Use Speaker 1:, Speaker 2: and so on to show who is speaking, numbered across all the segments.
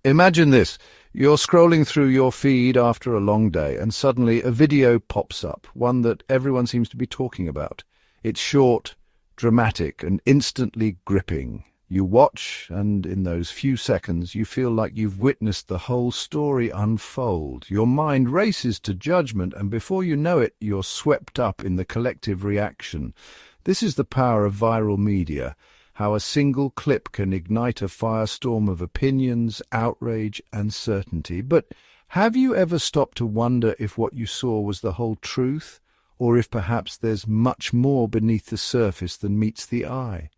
Speaker 1: Imagine this. You're scrolling through your feed after a long day, and suddenly a video pops up, one that everyone seems to be talking about. It's short, dramatic, and instantly gripping. You watch, and in those few seconds you feel like you've witnessed the whole story unfold. Your mind races to judgment, and before you know it, you're swept up in the collective reaction. This is the power of viral media, how a single clip can ignite a firestorm of opinions, outrage, and certainty. But have you ever stopped to wonder if what you saw was the whole truth, or if perhaps there's much more beneath the surface than meets the eye?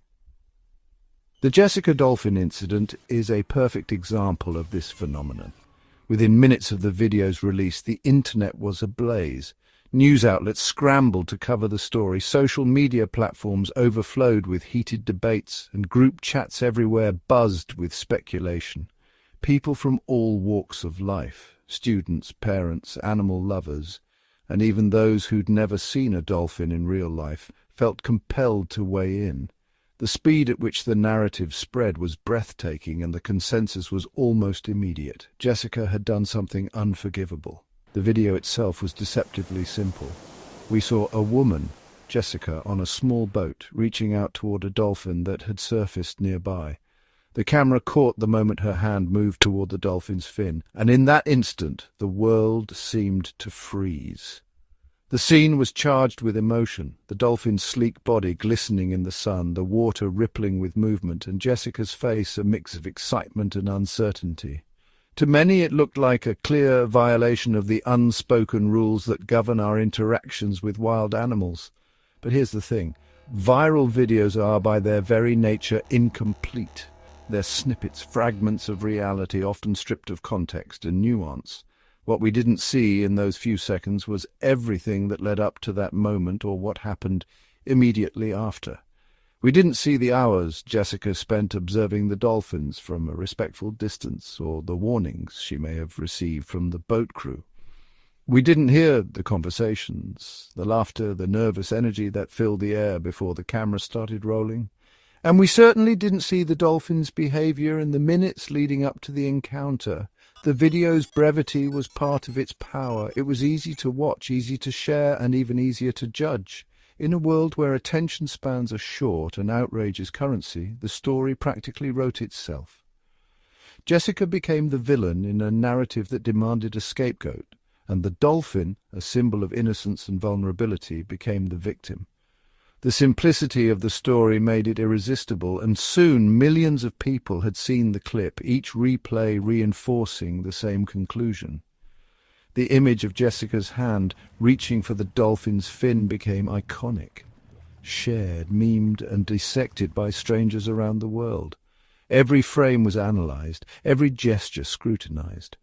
Speaker 1: The Jessica Dolphin incident is a perfect example of this phenomenon. Within minutes of the video's release, the internet was ablaze. News outlets scrambled to cover the story, social media platforms overflowed with heated debates, and group chats everywhere buzzed with speculation. People from all walks of life, students, parents, animal lovers, and even those who'd never seen a dolphin in real life, felt compelled to weigh in. The speed at which the narrative spread was breathtaking, and the consensus was almost immediate. Jessica had done something unforgivable. The video itself was deceptively simple. We saw a woman, Jessica, on a small boat, reaching out toward a dolphin that had surfaced nearby. The camera caught the moment her hand moved toward the dolphin's fin, and in that instant the world seemed to freeze. The scene was charged with emotion, the dolphin's sleek body glistening in the sun, the water rippling with movement, and Jessica's face a mix of excitement and uncertainty. To many it looked like a clear violation of the unspoken rules that govern our interactions with wild animals. But here's the thing. Viral videos are by their very nature incomplete. They're snippets, fragments of reality, often stripped of context and nuance. What we didn't see in those few seconds was everything that led up to that moment, or what happened immediately after. We didn't see the hours Jessica spent observing the dolphins from a respectful distance, or the warnings she may have received from the boat crew. We didn't hear the conversations, the laughter, the nervous energy that filled the air before the camera started rolling. And we certainly didn't see the dolphin's behavior in the minutes leading up to the encounter. The video's brevity was part of its power. It was easy to watch, easy to share, and even easier to judge. In a world where attention spans are short and outrage is currency, the story practically wrote itself. Jessica became the villain in a narrative that demanded a scapegoat, and the dolphin, a symbol of innocence and vulnerability, became the victim. The simplicity of the story made it irresistible, and soon millions of people had seen the clip, each replay reinforcing the same conclusion. The image of Jessica's hand reaching for the dolphin's fin became iconic, shared, memed, and dissected by strangers around the world. Every frame was analyzed, every gesture scrutinized.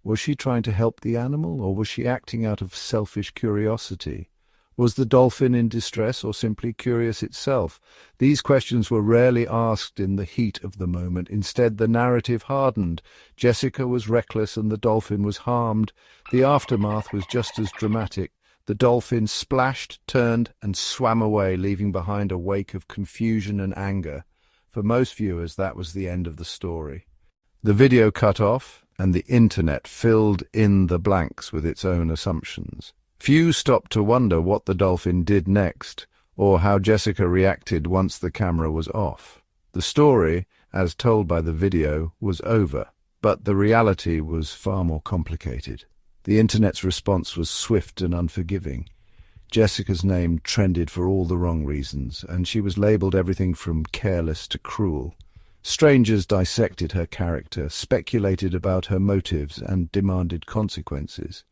Speaker 1: Was she trying to help the animal, or was she acting out of selfish curiosity? Was the dolphin in distress, or simply curious itself? These questions were rarely asked in the heat of the moment. Instead, the narrative hardened. Jessica was reckless and the dolphin was harmed. The aftermath was just as dramatic. The dolphin splashed, turned, and swam away, leaving behind a wake of confusion and anger. For most viewers, that was the end of the story. The video cut off, and the internet filled in the blanks with its own assumptions. Few stopped to wonder what the dolphin did next, or how Jessica reacted once the camera was off. The story, as told by the video, was over, but the reality was far more complicated. The internet's response was swift and unforgiving. Jessica's name trended for all the wrong reasons, and she was labeled everything from careless to cruel. Strangers dissected her character, speculated about her motives, and demanded consequences.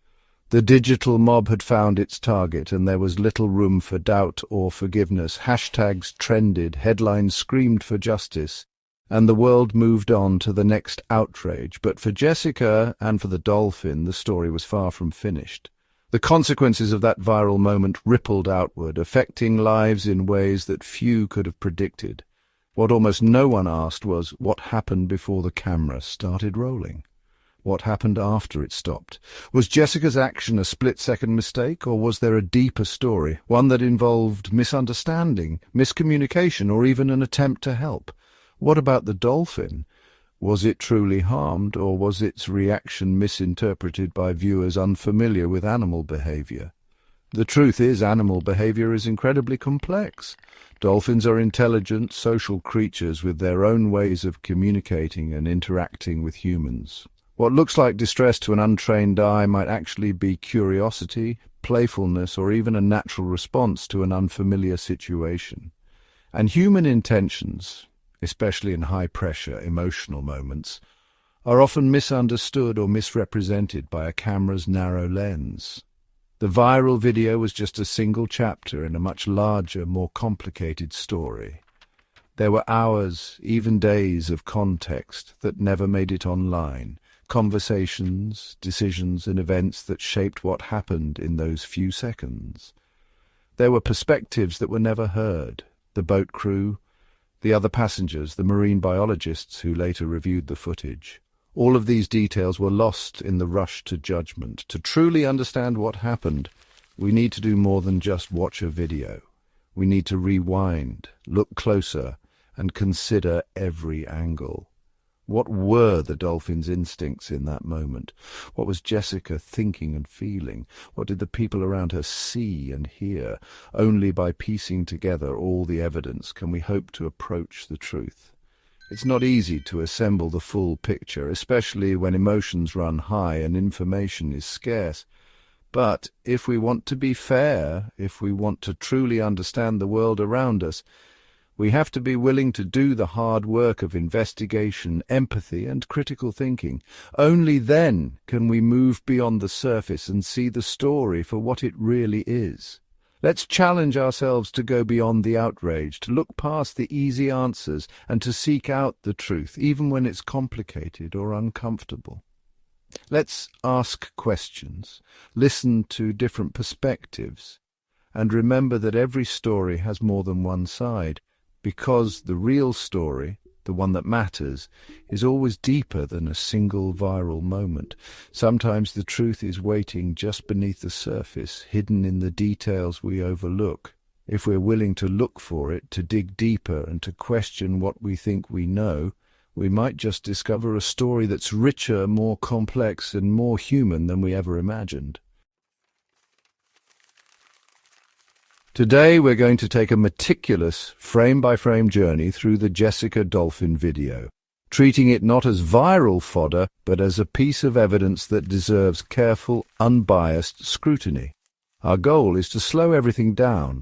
Speaker 1: The digital mob had found its target, and there was little room for doubt or forgiveness. Hashtags trended, headlines screamed for justice, and the world moved on to the next outrage. But for Jessica and for the dolphin, the story was far from finished. The consequences of that viral moment rippled outward, affecting lives in ways that few could have predicted. What almost no one asked was what happened before the camera started rolling. What happened after it stopped? Was Jessica's action a split-second mistake, or was there a deeper story, one that involved misunderstanding, miscommunication, or even an attempt to help? What about the dolphin? Was it truly harmed, or was its reaction misinterpreted by viewers unfamiliar with animal behavior? The truth is, animal behavior is incredibly complex. Dolphins are intelligent, social creatures with their own ways of communicating and interacting with humans. What looks like distress to an untrained eye might actually be curiosity, playfulness, or even a natural response to an unfamiliar situation. And human intentions, especially in high-pressure, emotional moments, are often misunderstood or misrepresented by a camera's narrow lens. The viral video was just a single chapter in a much larger, more complicated story. There were hours, even days of context that never made it online, conversations, decisions, and events that shaped what happened in those few seconds. There were perspectives that were never heard: the boat crew, the other passengers, the marine biologists who later reviewed the footage. All of these details were lost in the rush to judgment. To truly understand what happened, we need to do more than just watch a video. We need to rewind, look closer, and consider every angle. What were the dolphin's instincts in that moment? What was Jessica thinking and feeling? What did the people around her see and hear? Only by piecing together all the evidence can we hope to approach the truth. It's not easy to assemble the full picture, especially when emotions run high and information is scarce. But if we want to be fair, if we want to truly understand the world around us, we have to be willing to do the hard work of investigation, empathy, and critical thinking. Only then can we move beyond the surface and see the story for what it really is. Let's challenge ourselves to go beyond the outrage, to look past the easy answers, and to seek out the truth, even when it's complicated or uncomfortable. Let's ask questions, listen to different perspectives, and remember that every story has more than one side. Because the real story, the one that matters, is always deeper than a single viral moment. Sometimes the truth is waiting just beneath the surface, hidden in the details we overlook. If we're willing to look for it, to dig deeper, and to question what we think we know, we might just discover a story that's richer, more complex, and more human than we ever imagined. Today we're going to take a meticulous, frame-by-frame journey through the Jessica Dolphin video, treating it not as viral fodder, but as a piece of evidence that deserves careful, unbiased scrutiny. Our goal is to slow everything down,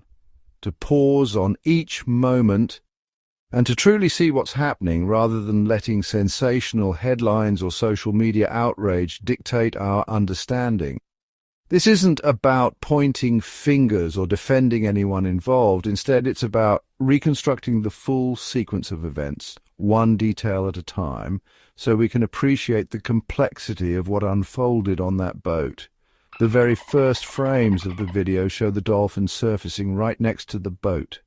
Speaker 1: to pause on each moment, and to truly see what's happening rather than letting sensational headlines or social media outrage dictate our understanding. This isn't about pointing fingers or defending anyone involved. Instead, it's about reconstructing the full sequence of events, one detail at a time, so we can appreciate the complexity of what unfolded on that boat. The very first frames of the video show the dolphin surfacing right next to the boat.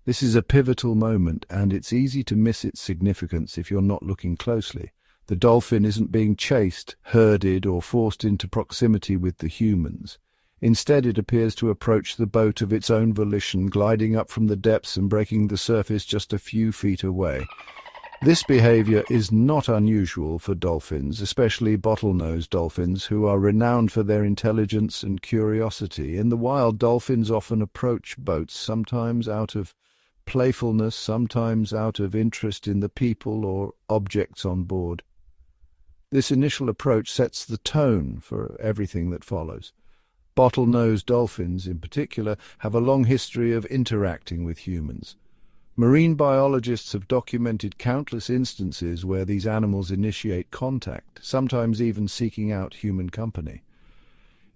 Speaker 1: This is a pivotal moment, and it's easy to miss its significance if you're not looking closely. The dolphin isn't being chased, herded, or forced into proximity with the humans. Instead, it appears to approach the boat of its own volition, gliding up from the depths and breaking the surface just a few feet away. This behavior is not unusual for dolphins, especially bottlenose dolphins, who are renowned for their intelligence and curiosity. In the wild, dolphins often approach boats, sometimes out of playfulness, sometimes out of interest in the people or objects on board. This initial approach sets the tone for everything that follows. Bottlenose dolphins, in particular, have a long history of interacting with humans. Marine biologists have documented countless instances where these animals initiate contact, sometimes even seeking out human company.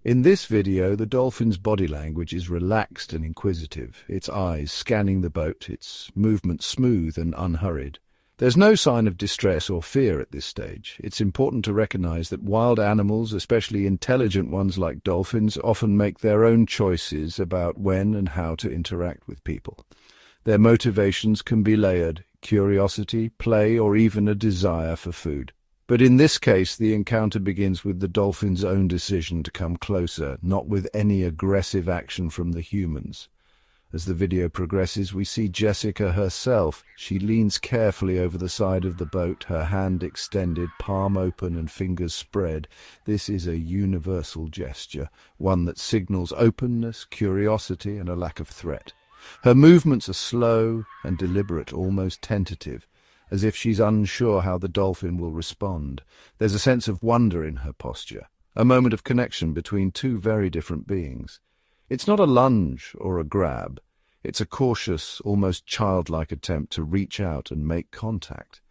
Speaker 1: In this video, the dolphin's body language is relaxed and inquisitive, its eyes scanning the boat, its movements smooth and unhurried. There's no sign of distress or fear at this stage. It's important to recognize that wild animals, especially intelligent ones like dolphins, often make their own choices about when and how to interact with people. Their motivations can be layered: curiosity, play, or even a desire for food. But in this case, the encounter begins with the dolphin's own decision to come closer, not with any aggressive action from the humans. As the video progresses, we see Jessica herself. She leans carefully over the side of the boat, her hand extended, palm open and fingers spread. This is a universal gesture, one that signals openness, curiosity, and a lack of threat. Her movements are slow and deliberate, almost tentative, as if she's unsure how the dolphin will respond. There's a sense of wonder in her posture, a moment of connection between two very different beings. It's not a lunge or a grab. It's a cautious, almost childlike attempt to reach out and make contact.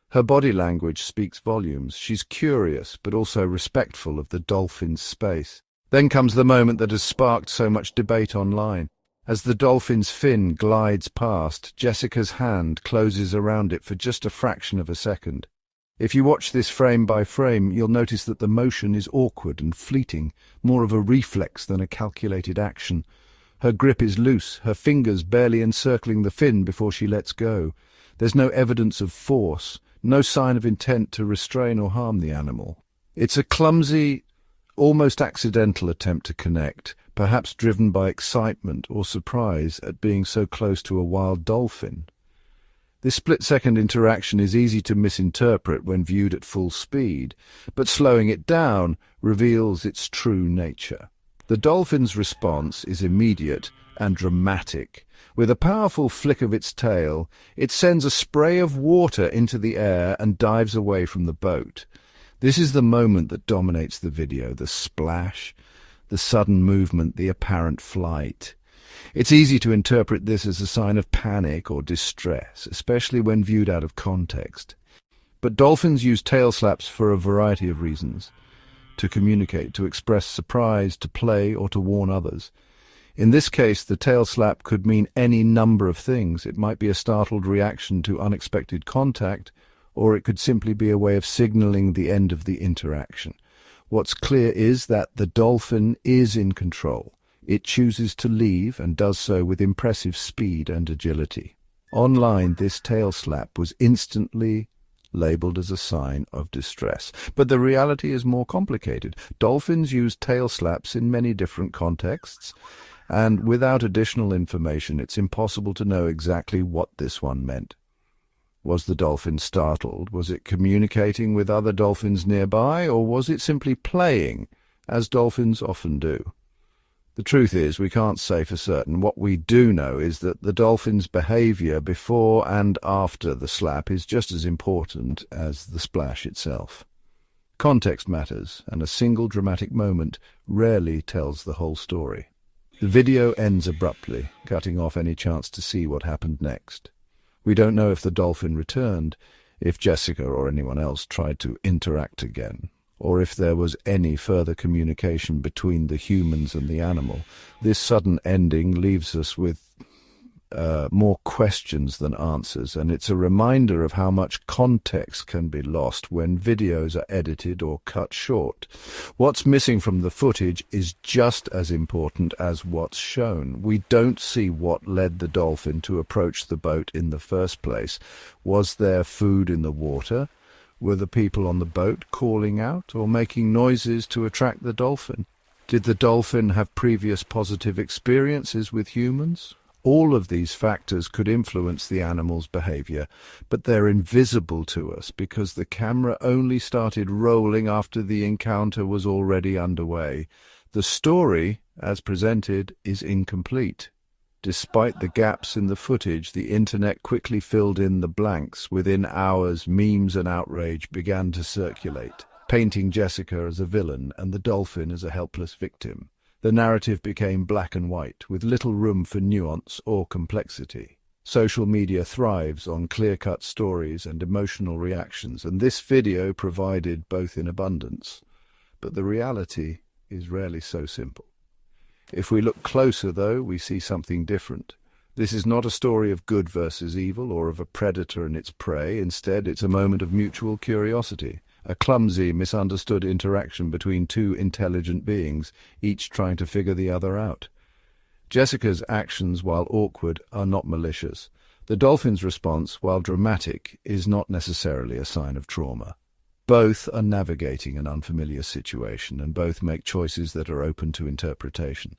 Speaker 1: Her body language speaks volumes. She's curious, but also respectful of the dolphin's space. Then comes the moment that has sparked so much debate online. As the dolphin's fin glides past, Jessica's hand closes around it for just a fraction of a second. If you watch this frame by frame, you'll notice that the motion is awkward and fleeting, more of a reflex than a calculated action. Her grip is loose, her fingers barely encircling the fin before she lets go. There's no evidence of force, no sign of intent to restrain or harm the animal. It's a clumsy, almost accidental attempt to connect, perhaps driven by excitement or surprise at being so close to a wild dolphin. This split-second interaction is easy to misinterpret when viewed at full speed, but slowing it down reveals its true nature. The dolphin's response is immediate and dramatic. With a powerful flick of its tail, it sends a spray of water into the air and dives away from the boat. This is the moment that dominates the video, the splash, the sudden movement, the apparent flight. It's easy to interpret this as a sign of panic or distress, especially when viewed out of context. But dolphins use tail slaps for a variety of reasons: to communicate, to express surprise, to play, or to warn others. In this case, the tail slap could mean any number of things. It might be a startled reaction to unexpected contact, or it could simply be a way of signaling the end of the interaction. What's clear is that the dolphin is in control. It chooses to leave and does so with impressive speed and agility. Online, this tail slap was instantly labeled as a sign of distress. But the reality is more complicated. Dolphins use tail slaps in many different contexts, and without additional information, it's impossible to know exactly what this one meant. Was the dolphin startled? Was it communicating with other dolphins nearby, or was it simply playing, as dolphins often do? The truth is, we can't say for certain. What we do know is that the dolphin's behavior before and after the slap is just as important as the splash itself. Context matters, and a single dramatic moment rarely tells the whole story. The video ends abruptly, cutting off any chance to see what happened next. We don't know if the dolphin returned, if Jessica or anyone else tried to interact again, or if there was any further communication between the humans and the animal. This sudden ending leaves us with more questions than answers, and it's a reminder of how much context can be lost when videos are edited or cut short. What's missing from the footage is just as important as what's shown. We don't see what led the dolphin to approach the boat in the first place. Was there food in the water? Were the people on the boat calling out or making noises to attract the dolphin? Did the dolphin have previous positive experiences with humans? All of these factors could influence the animal's behavior, but they're invisible to us because the camera only started rolling after the encounter was already underway. The story, as presented, is incomplete. Despite the gaps in the footage, the internet quickly filled in the blanks. Within hours, memes and outrage began to circulate, painting Jessica as a villain and the dolphin as a helpless victim. The narrative became black and white, with little room for nuance or complexity. Social media thrives on clear-cut stories and emotional reactions, and this video provided both in abundance. But the reality is rarely so simple. If we look closer, though, we see something different. This is not a story of good versus evil or of a predator and its prey. Instead, it's a moment of mutual curiosity. A clumsy, misunderstood interaction between two intelligent beings, each trying to figure the other out. Jessica's actions, while awkward, are not malicious. The dolphin's response, while dramatic, is not necessarily a sign of trauma. Both are navigating an unfamiliar situation, and both make choices that are open to interpretation.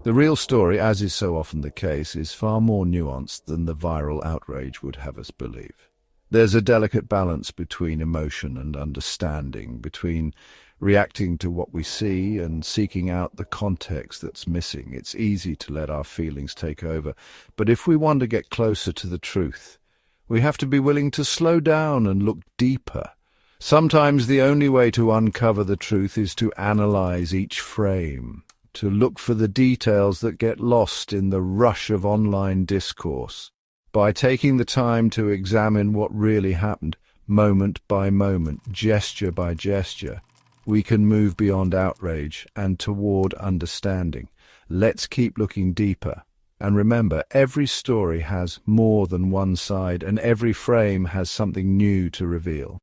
Speaker 1: The real story, as is so often the case, is far more nuanced than the viral outrage would have us believe. There's a delicate balance between emotion and understanding, between reacting to what we see and seeking out the context that's missing. It's easy to let our feelings take over, but if we want to get closer to the truth, we have to be willing to slow down and look deeper. Sometimes the only way to uncover the truth is to analyze each frame, to look for the details that get lost in the rush of online discourse. By taking the time to examine what really happened, moment by moment, gesture by gesture, we can move beyond outrage and toward understanding. Let's keep looking deeper. And remember, every story has more than one side, and every frame has something new to reveal.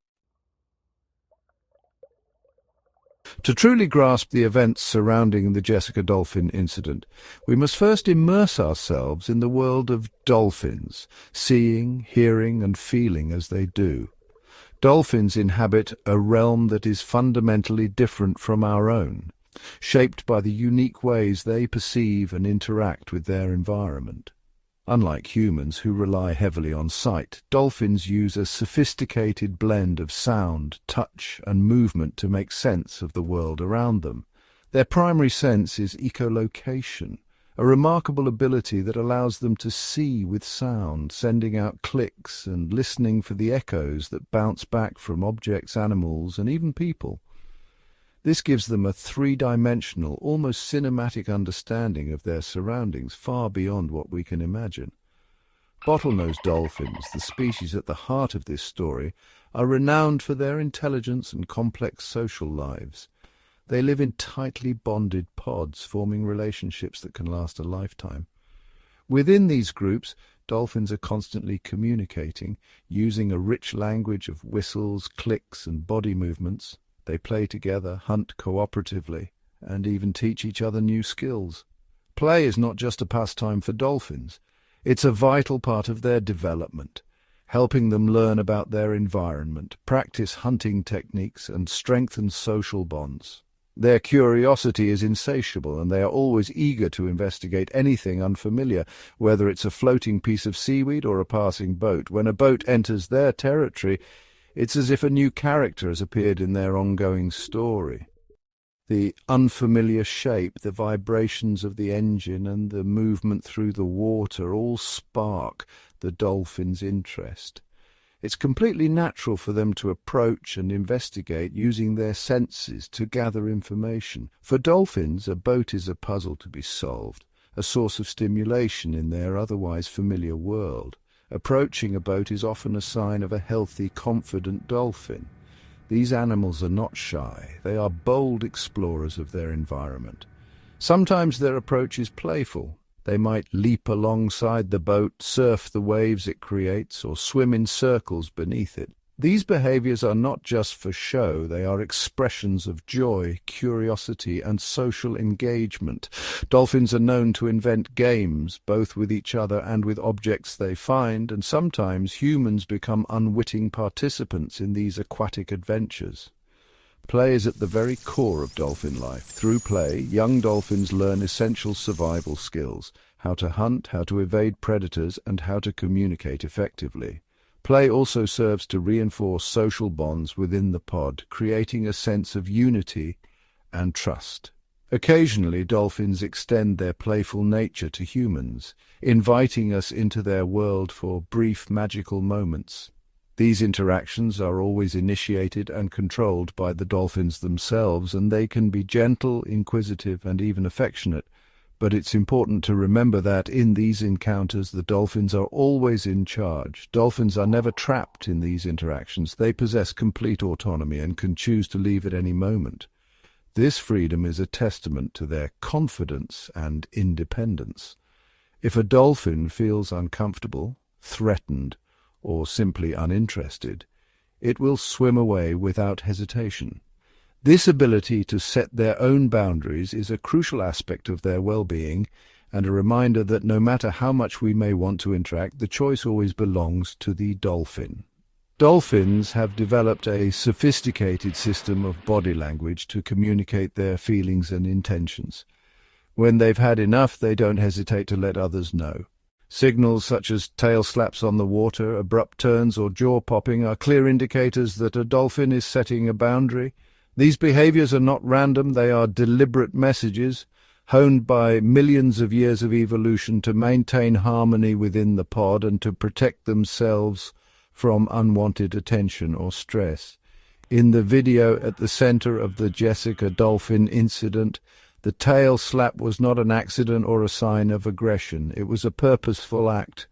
Speaker 1: To truly grasp the events surrounding the Jessica Dolphin incident, we must first immerse ourselves in the world of dolphins, seeing, hearing, and feeling as they do. Dolphins inhabit a realm that is fundamentally different from our own, shaped by the unique ways they perceive and interact with their environment. Unlike humans, who rely heavily on sight, dolphins use a sophisticated blend of sound, touch, and movement to make sense of the world around them. Their primary sense is echolocation, a remarkable ability that allows them to see with sound, sending out clicks and listening for the echoes that bounce back from objects, animals, and even people. This gives them a three-dimensional, almost cinematic understanding of their surroundings, far beyond what we can imagine. Bottlenose dolphins, the species at the heart of this story, are renowned for their intelligence and complex social lives. They live in tightly bonded pods, forming relationships that can last a lifetime. Within these groups, dolphins are constantly communicating, using a rich language of whistles, clicks, and body movements. They play together, hunt cooperatively, and even teach each other new skills. Play is not just a pastime for dolphins. It's a vital part of their development, helping them learn about their environment, practice hunting techniques, and strengthen social bonds. Their curiosity is insatiable, and they are always eager to investigate anything unfamiliar, whether it's a floating piece of seaweed or a passing boat. When a boat enters their territory, it's as if a new character has appeared in their ongoing story. The unfamiliar shape, the vibrations of the engine, and the movement through the water all spark the dolphin's interest. It's completely natural for them to approach and investigate using their senses to gather information. For dolphins, a boat is a puzzle to be solved, a source of stimulation in their otherwise familiar world. Approaching a boat is often a sign of a healthy, confident dolphin. These animals are not shy. They are bold explorers of their environment. Sometimes their approach is playful. They might leap alongside the boat, surf the waves it creates, or swim in circles beneath it. These behaviors are not just for show, they are expressions of joy, curiosity, and social engagement. Dolphins are known to invent games, both with each other and with objects they find, and sometimes humans become unwitting participants in these aquatic adventures. Play is at the very core of dolphin life. Through play, young dolphins learn essential survival skills: how to hunt, how to evade predators, and how to communicate effectively. Play also serves to reinforce social bonds within the pod, creating a sense of unity and trust. Occasionally, dolphins extend their playful nature to humans, inviting us into their world for brief magical moments. These interactions are always initiated and controlled by the dolphins themselves, and they can be gentle, inquisitive, and even affectionate. But it's important to remember that in these encounters, the dolphins are always in charge. Dolphins are never trapped in these interactions. They possess complete autonomy and can choose to leave at any moment. This freedom is a testament to their confidence and independence. If a dolphin feels uncomfortable, threatened, or simply uninterested, it will swim away without hesitation. This ability to set their own boundaries is a crucial aspect of their well-being, and a reminder that no matter how much we may want to interact, the choice always belongs to the dolphin. Dolphins have developed a sophisticated system of body language to communicate their feelings and intentions. When they've had enough, they don't hesitate to let others know. Signals such as tail slaps on the water, abrupt turns, or jaw popping are clear indicators that a dolphin is setting a boundary. These behaviors are not random, they are deliberate messages, honed by millions of years of evolution to maintain harmony within the pod and to protect themselves from unwanted attention or stress. In the video at the center of the Jessica dolphin incident, the tail slap was not an accident or a sign of aggression. It was a purposeful act,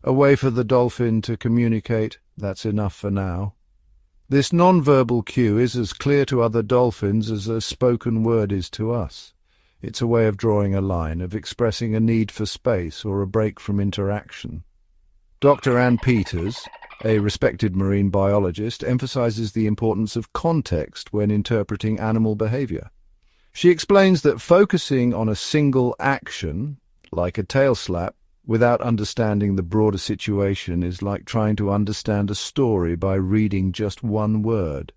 Speaker 1: a way for the dolphin to communicate, "That's enough for now." This non-verbal cue is as clear to other dolphins as a spoken word is to us. It's a way of drawing a line, of expressing a need for space or a break from interaction. Dr. Ann Peters, a respected marine biologist, emphasizes the importance of context when interpreting animal behavior. She explains that focusing on a single action, like a tail slap, without understanding the broader situation is like trying to understand a story by reading just one word.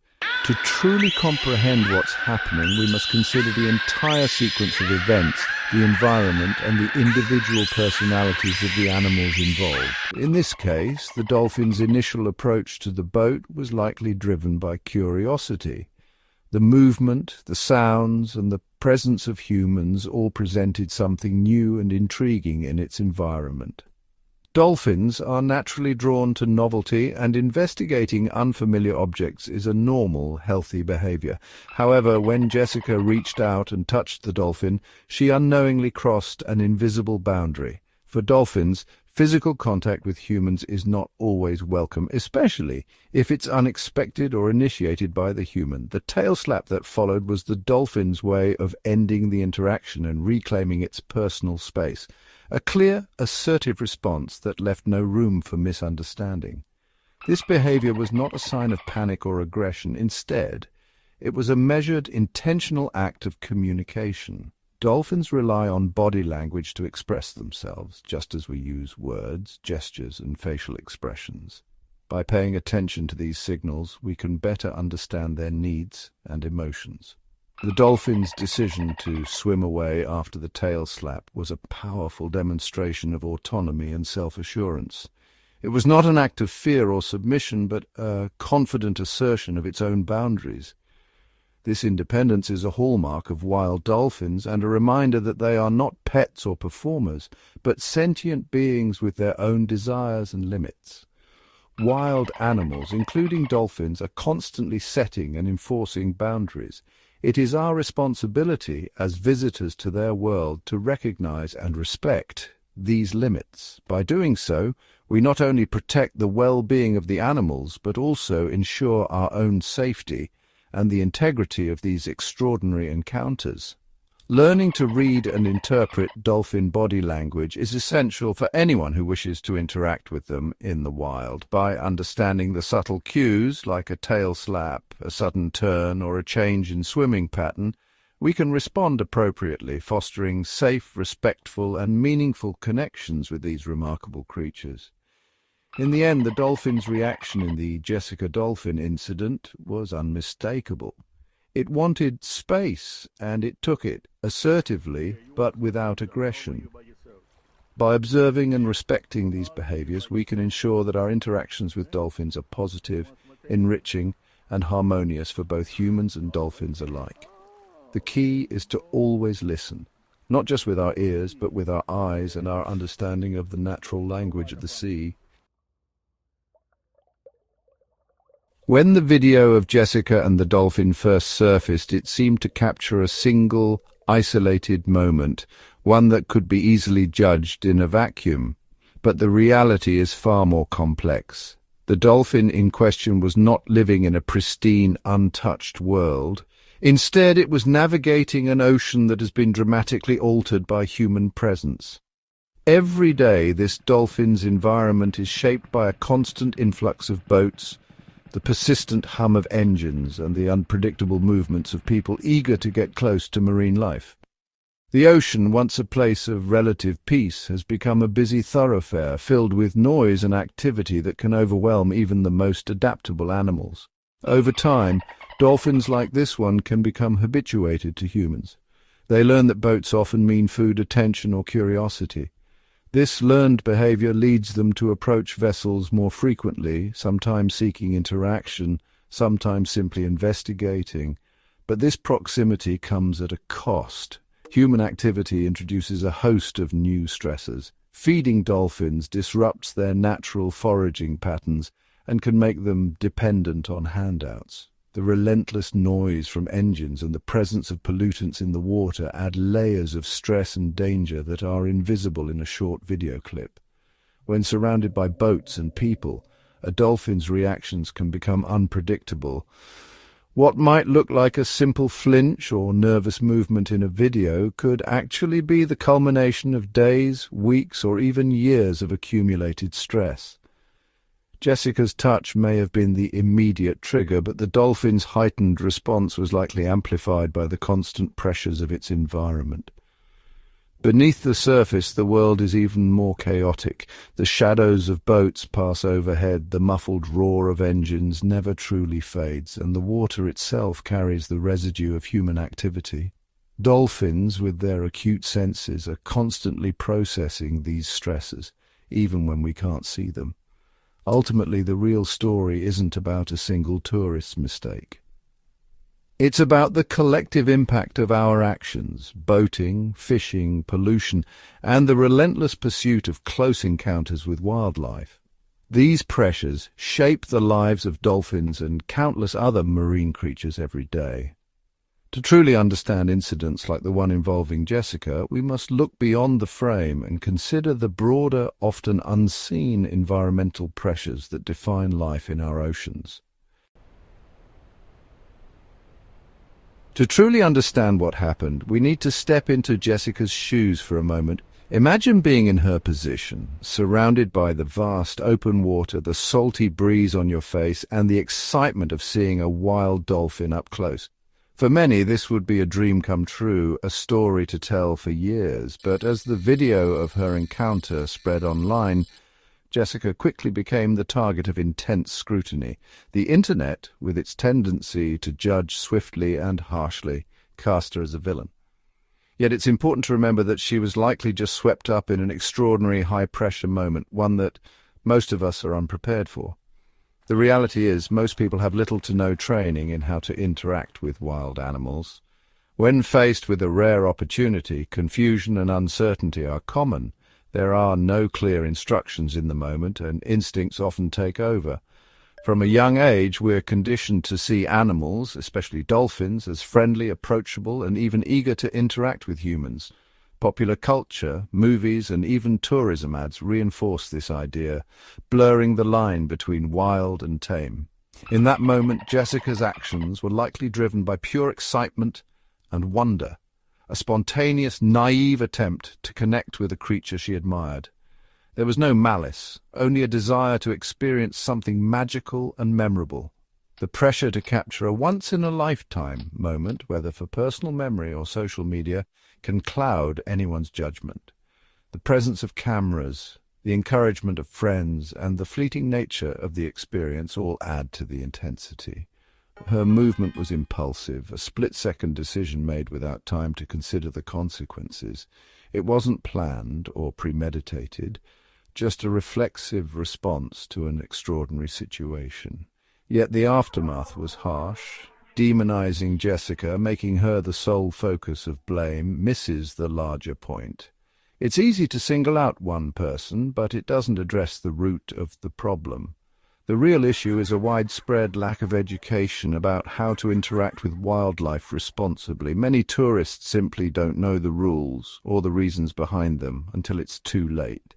Speaker 1: To truly comprehend what's happening, we must consider the entire sequence of events, the environment, and the individual personalities of the animals involved. In this case, the dolphin's initial approach to the boat was likely driven by curiosity. The movement, the sounds, and the presence of humans all presented something new and intriguing in its environment. Dolphins are naturally drawn to novelty, and investigating unfamiliar objects is a normal, healthy behavior. However, when Jessica reached out and touched the dolphin, she unknowingly crossed an invisible boundary. For dolphins, physical contact with humans is not always welcome, especially if it's unexpected or initiated by the human. The tail slap that followed was the dolphin's way of ending the interaction and reclaiming its personal space. A clear, assertive response that left no room for misunderstanding. This behavior was not a sign of panic or aggression. Instead, it was a measured, intentional act of communication. Dolphins rely on body language to express themselves, just as we use words, gestures, and facial expressions. By paying attention to these signals, we can better understand their needs and emotions. The dolphin's decision to swim away after the tail slap was a powerful demonstration of autonomy and self-assurance. It was not an act of fear or submission, but a confident assertion of its own boundaries. This independence is a hallmark of wild dolphins and a reminder that they are not pets or performers, but sentient beings with their own desires and limits. Wild animals, including dolphins, are constantly setting and enforcing boundaries. It is our responsibility as visitors to their world to recognize and respect these limits. By doing so, we not only protect the well-being of the animals, but also ensure our own safety and the integrity of these extraordinary encounters. Learning to read and interpret dolphin body language is essential for anyone who wishes to interact with them in the wild. By understanding the subtle cues, like a tail slap, a sudden turn, or a change in swimming pattern, we can respond appropriately, fostering safe, respectful, and meaningful connections with these remarkable creatures. In the end, the dolphin's reaction in the Jessica dolphin incident was unmistakable. It wanted space, and it took it, assertively, but without aggression. By observing and respecting these behaviors, we can ensure that our interactions with dolphins are positive, enriching, and harmonious for both humans and dolphins alike. The key is to always listen, not just with our ears, but with our eyes and our understanding of the natural language of the sea. When the video of Jessica and the dolphin first surfaced, it seemed to capture a single, isolated moment, one that could be easily judged in a vacuum. But the reality is far more complex. The dolphin in question was not living in a pristine, untouched world. Instead, it was navigating an ocean that has been dramatically altered by human presence. Every day, this dolphin's environment is shaped by a constant influx of boats, the persistent hum of engines, and the unpredictable movements of people eager to get close to marine life. The ocean, once a place of relative peace, has become a busy thoroughfare filled with noise and activity that can overwhelm even the most adaptable animals. Over time, dolphins like this one can become habituated to humans. They learn that boats often mean food, attention, or curiosity. This learned behavior leads them to approach vessels more frequently, sometimes seeking interaction, sometimes simply investigating. But this proximity comes at a cost. Human activity introduces a host of new stressors. Feeding dolphins disrupts their natural foraging patterns and can make them dependent on handouts. The relentless noise from engines and the presence of pollutants in the water add layers of stress and danger that are invisible in a short video clip. When surrounded by boats and people, a dolphin's reactions can become unpredictable. What might look like a simple flinch or nervous movement in a video could actually be the culmination of days, weeks, or even years of accumulated stress. Jessica's touch may have been the immediate trigger, but the dolphin's heightened response was likely amplified by the constant pressures of its environment. Beneath the surface, the world is even more chaotic. The shadows of boats pass overhead, the muffled roar of engines never truly fades, and the water itself carries the residue of human activity. Dolphins, with their acute senses, are constantly processing these stresses, even when we can't see them. Ultimately, the real story isn't about a single tourist's mistake. It's about the collective impact of our actions, boating, fishing, pollution, and the relentless pursuit of close encounters with wildlife. These pressures shape the lives of dolphins and countless other marine creatures every day. To truly understand incidents like the one involving Jessica, we must look beyond the frame and consider the broader, often unseen environmental pressures that define life in our oceans. To truly understand what happened, we need to step into Jessica's shoes for a moment. Imagine being in her position, surrounded by the vast open water, the salty breeze on your face, and the excitement of seeing a wild dolphin up close. For many, this would be a dream come true, a story to tell for years. But as the video of her encounter spread online, Jessica quickly became the target of intense scrutiny. The internet, with its tendency to judge swiftly and harshly, cast her as a villain. Yet it's important to remember that she was likely just swept up in an extraordinary high-pressure moment, one that most of us are unprepared for. The reality is, most people have little to no training in how to interact with wild animals. When faced with a rare opportunity, confusion and uncertainty are common. There are no clear instructions in the moment, and instincts often take over. From a young age, we're conditioned to see animals, especially dolphins, as friendly, approachable, and even eager to interact with humans. Popular culture, movies, and even tourism ads reinforce this idea, blurring the line between wild and tame. In that moment, Jessica's actions were likely driven by pure excitement and wonder, a spontaneous, naive attempt to connect with a creature she admired. There was no malice, only a desire to experience something magical and memorable. The pressure to capture a once-in-a-lifetime moment, whether for personal memory or social media, can cloud anyone's judgment. The presence of cameras, the encouragement of friends, and the fleeting nature of the experience all add to the intensity. Her movement was impulsive, a split-second decision made without time to consider the consequences. It wasn't planned or premeditated, just a reflexive response to an extraordinary situation. Yet the aftermath was harsh. Demonizing Jessica, making her the sole focus of blame, misses the larger point. It's easy to single out one person, but it doesn't address the root of the problem. The real issue is a widespread lack of education about how to interact with wildlife responsibly. Many tourists simply don't know the rules or the reasons behind them until it's too late.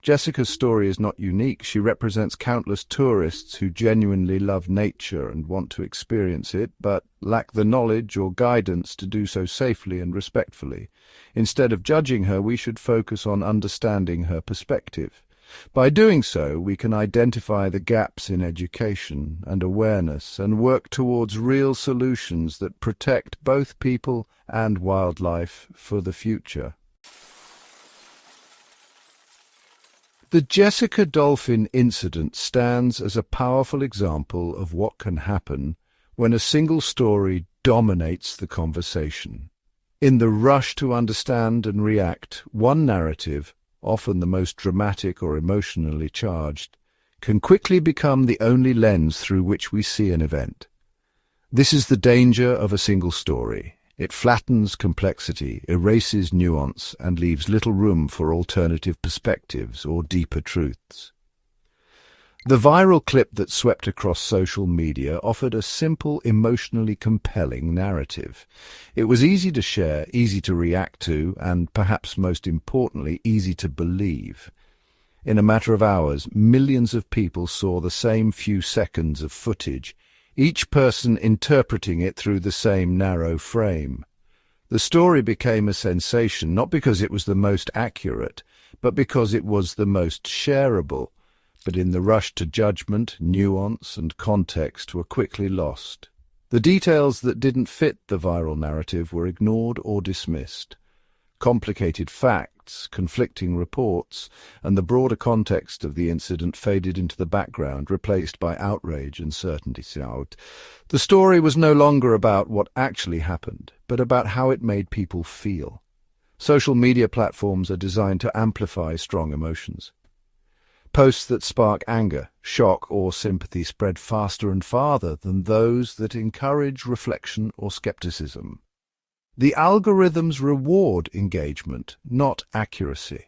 Speaker 1: Jessica's story is not unique. She represents countless tourists who genuinely love nature and want to experience it, but lack the knowledge or guidance to do so safely and respectfully. Instead of judging her, we should focus on understanding her perspective. By doing so, we can identify the gaps in education and awareness and work towards real solutions that protect both people and wildlife for the future. The Jessica Dolphin incident stands as a powerful example of what can happen when a single story dominates the conversation. In the rush to understand and react, one narrative, often the most dramatic or emotionally charged, can quickly become the only lens through which we see an event. This is the danger of a single story. It flattens complexity, erases nuance, and leaves little room for alternative perspectives or deeper truths. The viral clip that swept across social media offered a simple, emotionally compelling narrative. It was easy to share, easy to react to, and perhaps most importantly, easy to believe. In a matter of hours, millions of people saw the same few seconds of footage, each person interpreting it through the same narrow frame. The story became a sensation not because it was the most accurate, but because it was the most shareable. But in the rush to judgment, nuance and context were quickly lost. The details that didn't fit the viral narrative were ignored or dismissed. Complicated facts, conflicting reports, and the broader context of the incident faded into the background, replaced by outrage and certainty. The story was no longer about what actually happened, but about how it made people feel. Social media platforms are designed to amplify strong emotions. Posts that spark anger, shock, or sympathy spread faster and farther than those that encourage reflection or skepticism. The algorithms reward engagement, not accuracy.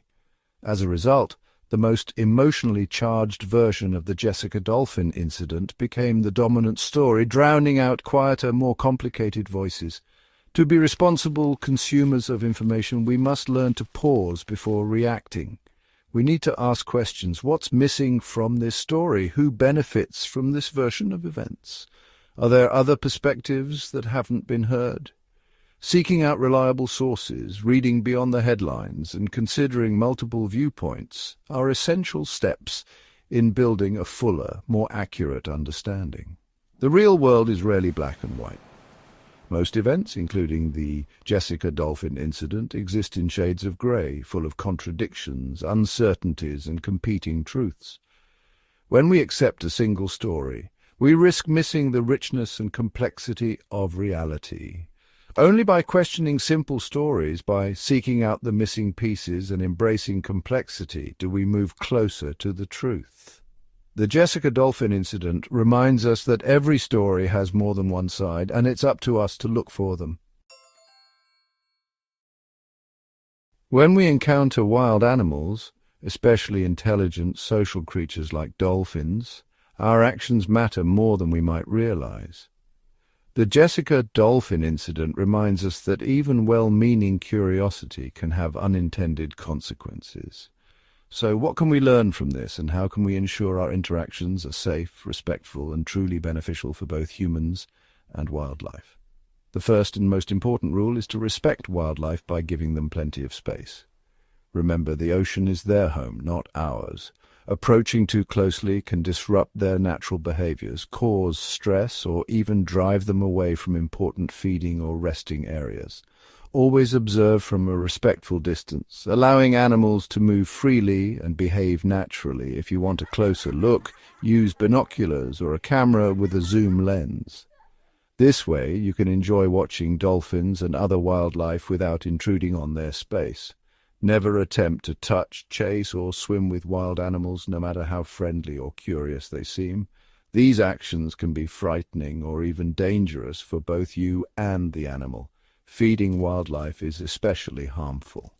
Speaker 1: As a result, the most emotionally charged version of the Jessica Dolphin incident became the dominant story, drowning out quieter, more complicated voices. To be responsible consumers of information, we must learn to pause before reacting. We need to ask questions. What's missing from this story? Who benefits from this version of events? Are there other perspectives that haven't been heard? Seeking out reliable sources, reading beyond the headlines, and considering multiple viewpoints are essential steps in building a fuller, more accurate understanding. The real world is rarely black and white. Most events, including the Jessica Dolphin incident, exist in shades of grey, full of contradictions, uncertainties, and competing truths. When we accept a single story, we risk missing the richness and complexity of reality. Only by questioning simple stories, by seeking out the missing pieces and embracing complexity, do we move closer to the truth. The Jessica Dolphin incident reminds us that every story has more than one side, and it's up to us to look for them. When we encounter wild animals, especially intelligent social creatures like dolphins, our actions matter more than we might realize. The Jessica Dolphin incident reminds us that even well-meaning curiosity can have unintended consequences. So what can we learn from this, and how can we ensure our interactions are safe, respectful, and truly beneficial for both humans and wildlife? The first and most important rule is to respect wildlife by giving them plenty of space. Remember, the ocean is their home, not ours. Approaching too closely can disrupt their natural behaviors, cause stress, or even drive them away from important feeding or resting areas. Always observe from a respectful distance, allowing animals to move freely and behave naturally. If you want a closer look, use binoculars or a camera with a zoom lens. This way, you can enjoy watching dolphins and other wildlife without intruding on their space. Never attempt to touch, chase, or swim with wild animals, no matter how friendly or curious they seem. These actions can be frightening or even dangerous for both you and the animal. Feeding wildlife is especially harmful.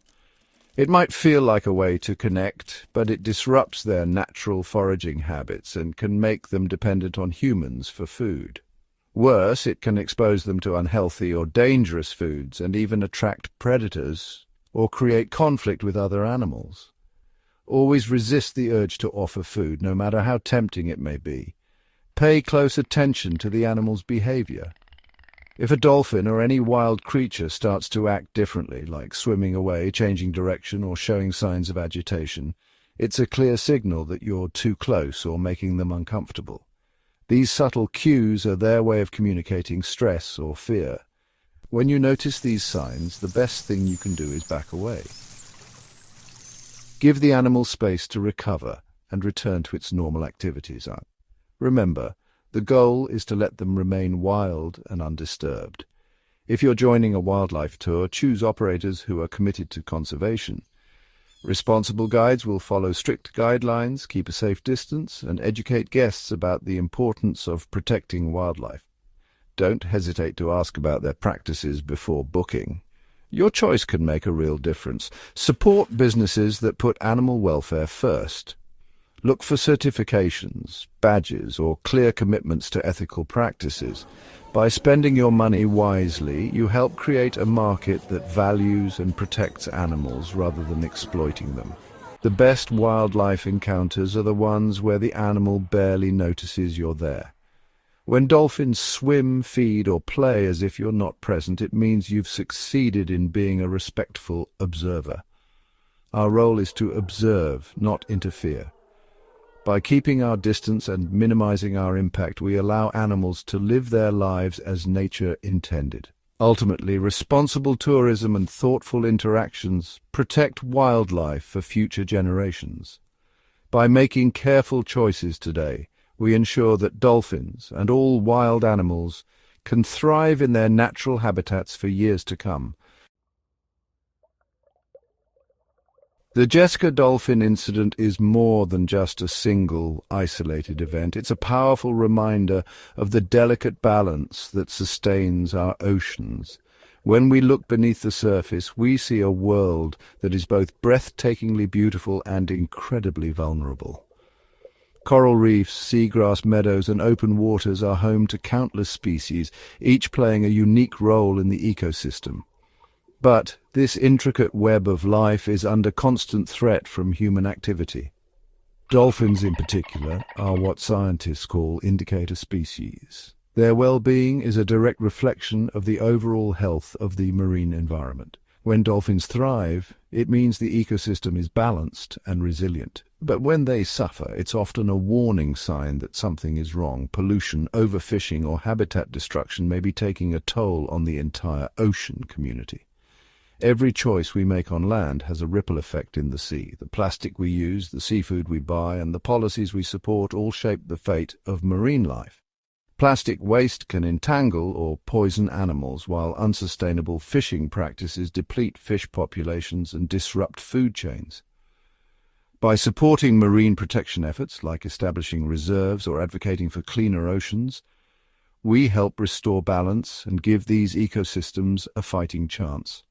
Speaker 1: It might feel like a way to connect, but it disrupts their natural foraging habits and can make them dependent on humans for food. Worse, it can expose them to unhealthy or dangerous foods and even attract predators or create conflict with other animals. Always resist the urge to offer food, no matter how tempting it may be. Pay close attention to the animal's behavior. If a dolphin or any wild creature starts to act differently, like swimming away, changing direction, or showing signs of agitation, it's a clear signal that you're too close or making them uncomfortable. These subtle cues are their way of communicating stress or fear. When you notice these signs, the best thing you can do is back away. Give the animal space to recover and return to its normal activities. Remember, the goal is to let them remain wild and undisturbed. If you're joining a wildlife tour, choose operators who are committed to conservation. Responsible guides will follow strict guidelines, keep a safe distance, and educate guests about the importance of protecting wildlife. Don't hesitate to ask about their practices before booking. Your choice can make a real difference. Support businesses that put animal welfare first. Look for certifications, badges, or clear commitments to ethical practices. By spending your money wisely, you help create a market that values and protects animals rather than exploiting them. The best wildlife encounters are the ones where the animal barely notices you're there. When dolphins swim, feed, or play as if you're not present, it means you've succeeded in being a respectful observer. Our role is to observe, not interfere. By keeping our distance and minimizing our impact, we allow animals to live their lives as nature intended. Ultimately, responsible tourism and thoughtful interactions protect wildlife for future generations. By making careful choices today, we ensure that dolphins and all wild animals can thrive in their natural habitats for years to come. The Jessica Dolphin incident is more than just a single, isolated event. It's a powerful reminder of the delicate balance that sustains our oceans. When we look beneath the surface, we see a world that is both breathtakingly beautiful and incredibly vulnerable. Coral reefs, seagrass meadows, and open waters are home to countless species, each playing a unique role in the ecosystem. But this intricate web of life is under constant threat from human activity. Dolphins, in particular, are what scientists call indicator species. Their well-being is a direct reflection of the overall health of the marine environment. When dolphins thrive, it means the ecosystem is balanced and resilient. But when they suffer, it's often a warning sign that something is wrong. Pollution, overfishing, or habitat destruction may be taking a toll on the entire ocean community. Every choice we make on land has a ripple effect in the sea. The plastic we use, the seafood we buy, and the policies we support all shape the fate of marine life. Plastic waste can entangle or poison animals, while unsustainable fishing practices deplete fish populations and disrupt food chains. By supporting marine protection efforts, like establishing reserves or advocating for cleaner oceans, we help restore balance and give these ecosystems a fighting chance.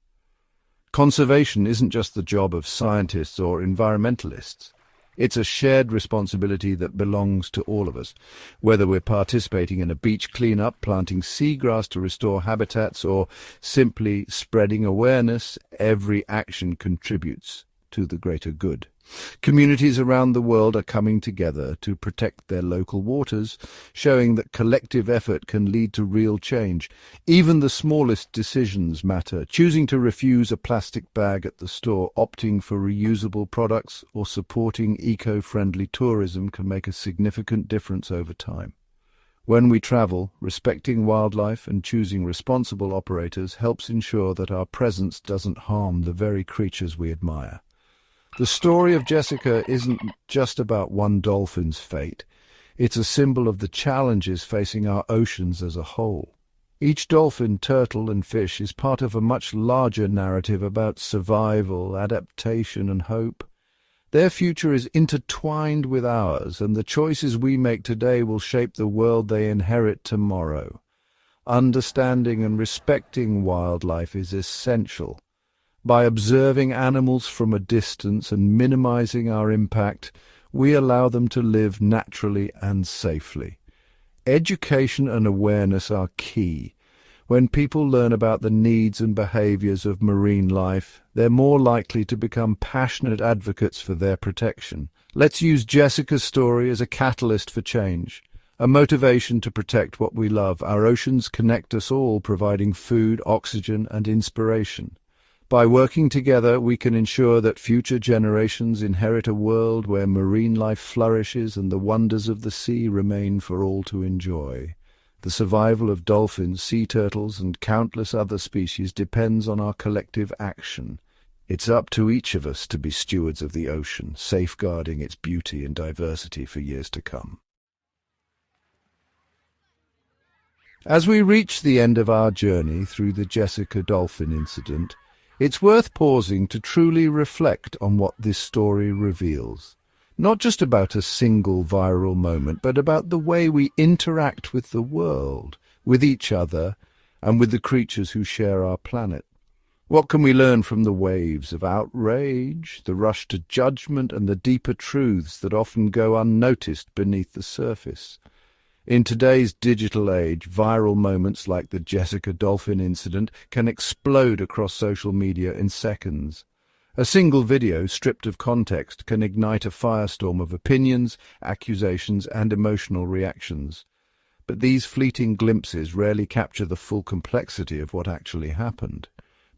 Speaker 1: Conservation isn't just the job of scientists or environmentalists. It's a shared responsibility that belongs to all of us. Whether we're participating in a beach cleanup, planting seagrass to restore habitats, or simply spreading awareness, every action contributes to the greater good. Communities around the world are coming together to protect their local waters, showing that collective effort can lead to real change. Even the smallest decisions matter. Choosing to refuse a plastic bag at the store, opting for reusable products, or supporting eco-friendly tourism can make a significant difference over time. When we travel, respecting wildlife and choosing responsible operators helps ensure that our presence doesn't harm the very creatures we admire. The story of Jessica isn't just about one dolphin's fate. It's a symbol of the challenges facing our oceans as a whole. Each dolphin, turtle, and fish is part of a much larger narrative about survival, adaptation, and hope. Their future is intertwined with ours, and the choices we make today will shape the world they inherit tomorrow. Understanding and respecting wildlife is essential. By observing animals from a distance and minimizing our impact, we allow them to live naturally and safely. Education and awareness are key. When people learn about the needs and behaviors of marine life, they're more likely to become passionate advocates for their protection. Let's use Jessica's story as a catalyst for change, a motivation to protect what we love. Our oceans connect us all, providing food, oxygen, and inspiration. By working together, we can ensure that future generations inherit a world where marine life flourishes and the wonders of the sea remain for all to enjoy. The survival of dolphins, sea turtles, and countless other species depends on our collective action. It's up to each of us to be stewards of the ocean, safeguarding its beauty and diversity for years to come. As we reach the end of our journey through the Jessica Dolphin incident, it's worth pausing to truly reflect on what this story reveals. Not just about a single viral moment, but about the way we interact with the world, with each other, and with the creatures who share our planet. What can we learn from the waves of outrage, the rush to judgment, and the deeper truths that often go unnoticed beneath the surface? In today's digital age, viral moments like the Jessica Dolphin incident can explode across social media in seconds. A single video, stripped of context, can ignite a firestorm of opinions, accusations, and emotional reactions. But these fleeting glimpses rarely capture the full complexity of what actually happened.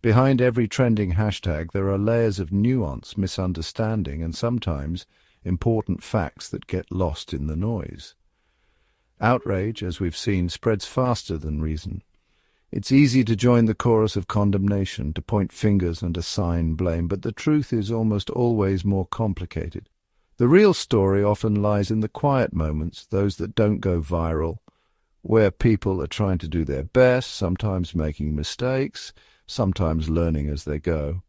Speaker 1: Behind every trending hashtag, there are layers of nuance, misunderstanding, and sometimes important facts that get lost in the noise. Outrage, as we've seen, spreads faster than reason. It's easy to join the chorus of condemnation, to point fingers and assign blame, but the truth is almost always more complicated. The real story often lies in the quiet moments, those that don't go viral, where people are trying to do their best, sometimes making mistakes, sometimes learning as they go.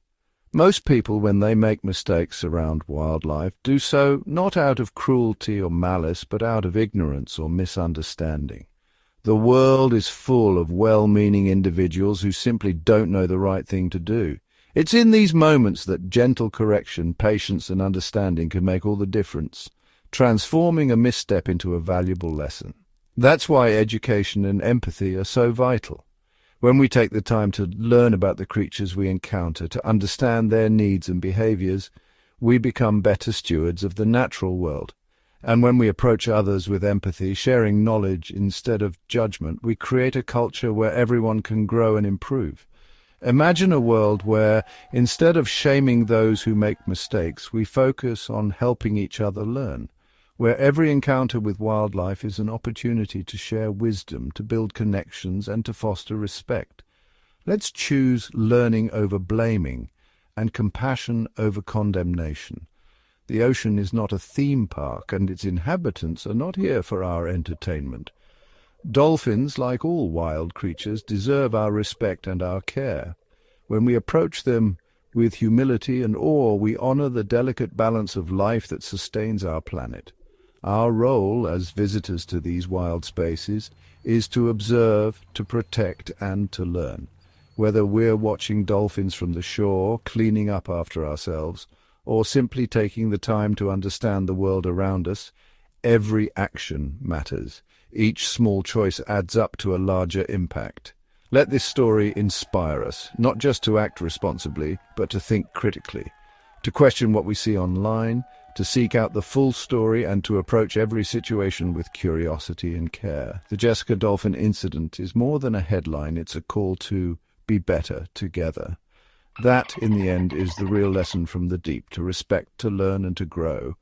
Speaker 1: Most people, when they make mistakes around wildlife, do so not out of cruelty or malice, but out of ignorance or misunderstanding. The world is full of well-meaning individuals who simply don't know the right thing to do. It's in these moments that gentle correction, patience, and understanding can make all the difference, transforming a misstep into a valuable lesson. That's why education and empathy are so vital. When we take the time to learn about the creatures we encounter, to understand their needs and behaviors, we become better stewards of the natural world. And when we approach others with empathy, sharing knowledge instead of judgment, we create a culture where everyone can grow and improve. Imagine a world where, instead of shaming those who make mistakes, we focus on helping each other learn, where every encounter with wildlife is an opportunity to share wisdom, to build connections, and to foster respect. Let's choose learning over blaming and compassion over condemnation. The ocean is not a theme park, and its inhabitants are not here for our entertainment. Dolphins, like all wild creatures, deserve our respect and our care. When we approach them with humility and awe, we honor the delicate balance of life that sustains our planet. Our role as visitors to these wild spaces is to observe, to protect, and to learn. Whether we're watching dolphins from the shore, cleaning up after ourselves, or simply taking the time to understand the world around us, every action matters. Each small choice adds up to a larger impact. Let this story inspire us, not just to act responsibly, but to think critically, to question what we see online, to seek out the full story, and to approach every situation with curiosity and care. The Jessica Dolphin incident is more than a headline, it's a call to be better together. That, in the end, is the real lesson from the deep, to respect, to learn, and to grow,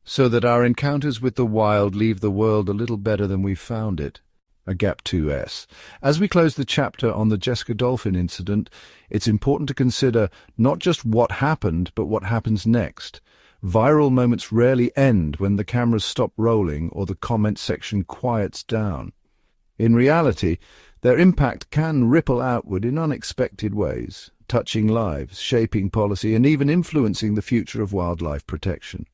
Speaker 1: so that our encounters with the wild leave the world a little better than we found it. A Gap 2S. As we close the chapter on the Jessica Dolphin incident, it's important to consider not just what happened, but what happens next. Viral moments rarely end when the cameras stop rolling or the comment section quiets down. In reality, their impact can ripple outward in unexpected ways, touching lives, shaping policy, and even influencing the future of wildlife protection.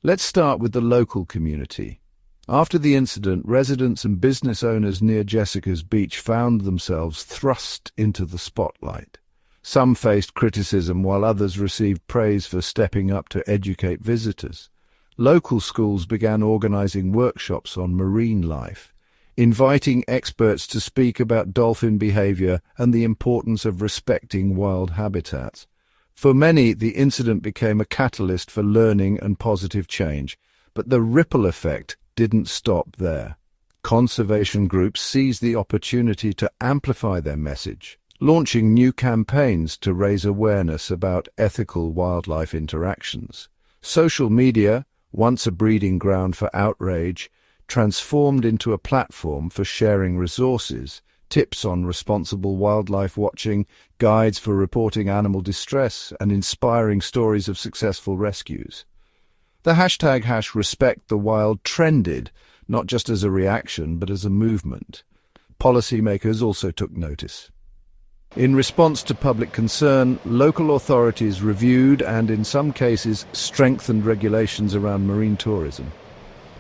Speaker 1: Let's start with the local community. After the incident, residents and business owners near Jessica's beach found themselves thrust into the spotlight. Some faced criticism, while others received praise for stepping up to educate visitors. Local schools began organizing workshops on marine life, inviting experts to speak about dolphin behavior and the importance of respecting wild habitats. For many, the incident became a catalyst for learning and positive change, but the ripple effect didn't stop there. Conservation groups seized the opportunity to amplify their message, launching new campaigns to raise awareness about ethical wildlife interactions. Social media, once a breeding ground for outrage, transformed into a platform for sharing resources, tips on responsible wildlife watching, guides for reporting animal distress, and inspiring stories of successful rescues. The hashtag #RespectTheWild trended, not just as a reaction, but as a movement. Policymakers also took notice. In response to public concern, local authorities reviewed and, in some cases, strengthened regulations around marine tourism.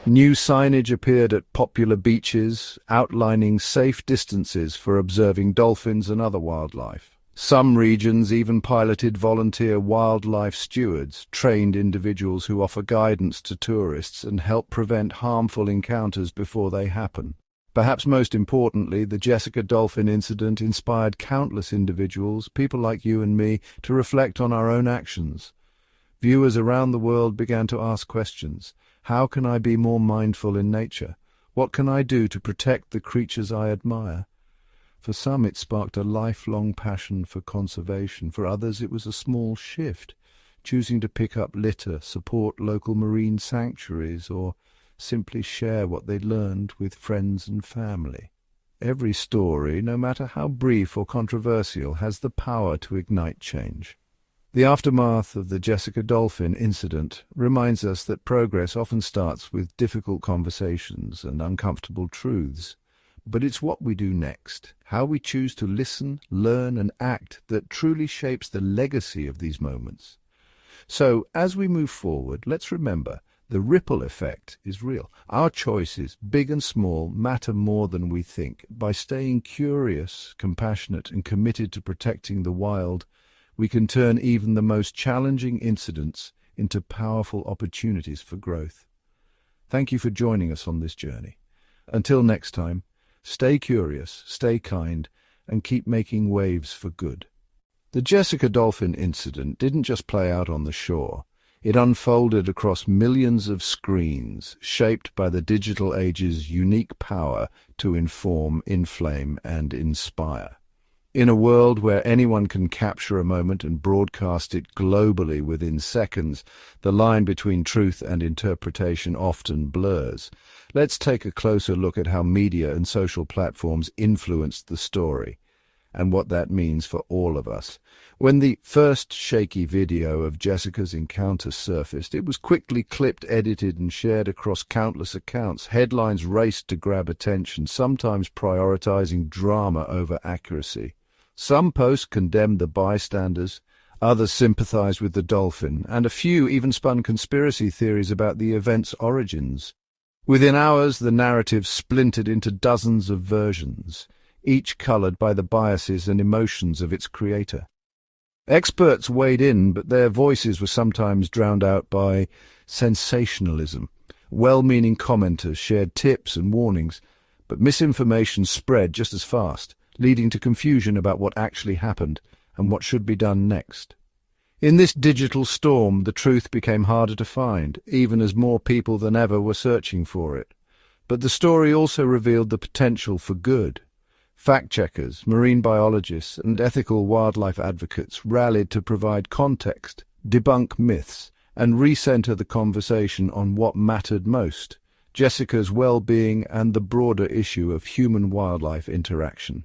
Speaker 1: New signage appeared at popular beaches, outlining safe distances for observing dolphins and other wildlife. Some regions even piloted volunteer wildlife stewards, trained individuals who offer guidance to tourists and help prevent harmful encounters before they happen. Perhaps most importantly, the Jessica Dolphin incident inspired countless individuals, people like you and me, to reflect on our own actions. Viewers around the world began to ask questions. How can I be more mindful in nature? What can I do to protect the creatures I admire? For some, it sparked a lifelong passion for conservation. For others, it was a small shift, choosing to pick up litter, support local marine sanctuaries, or simply share what they'd learned with friends and family. Every story, no matter how brief or controversial, has the power to ignite change. The aftermath of the Jessica Dolphin incident reminds us that progress often starts with difficult conversations and uncomfortable truths. But it's what we do next, how we choose to listen, learn, and act that truly shapes the legacy of these moments. So, as we move forward, let's remember, the ripple effect is real. Our choices, big and small, matter more than we think. By staying curious, compassionate, and committed to protecting the wild, we can turn even the most challenging incidents into powerful opportunities for growth. Thank you for joining us on this journey. Until next time, stay curious, stay kind, and keep making waves for good. The Jessica Dolphin incident didn't just play out on the shore. It unfolded across millions of screens, shaped by the digital age's unique power to inform, inflame, and inspire. In a world where anyone can capture a moment and broadcast it globally within seconds, the line between truth and interpretation often blurs. Let's take a closer look at how media and social platforms influenced the story, and what that means for all of us. When the first shaky video of Jessica's encounter surfaced, it was quickly clipped, edited, and shared across countless accounts. Headlines raced to grab attention, sometimes prioritizing drama over accuracy. Some posts condemned the bystanders, others sympathized with the dolphin, and a few even spun conspiracy theories about the event's origins. Within hours, the narrative splintered into dozens of versions, each colored by the biases and emotions of its creator. Experts weighed in, but their voices were sometimes drowned out by sensationalism. Well-meaning commenters shared tips and warnings, but misinformation spread just as fast, leading to confusion about what actually happened and what should be done next. In this digital storm, the truth became harder to find, even as more people than ever were searching for it. But the story also revealed the potential for good. Fact-checkers, marine biologists, and ethical wildlife advocates rallied to provide context, debunk myths, and recenter the conversation on what mattered most: Jessica's well-being and the broader issue of human-wildlife interaction.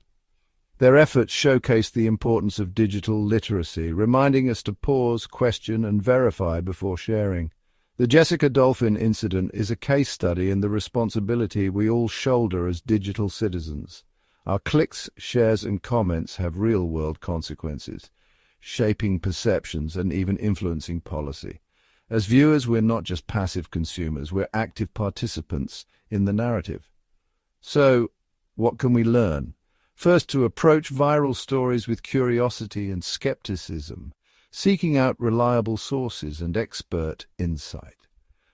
Speaker 1: Their efforts showcased the importance of digital literacy, reminding us to pause, question, and verify before sharing. The Jessica Dolphin incident is a case study in the responsibility we all shoulder as digital citizens. Our clicks, shares, and comments have real-world consequences, shaping perceptions and even influencing policy. As viewers, we're not just passive consumers, we're active participants in the narrative. So, what can we learn? First, to approach viral stories with curiosity and skepticism, seeking out reliable sources and expert insight.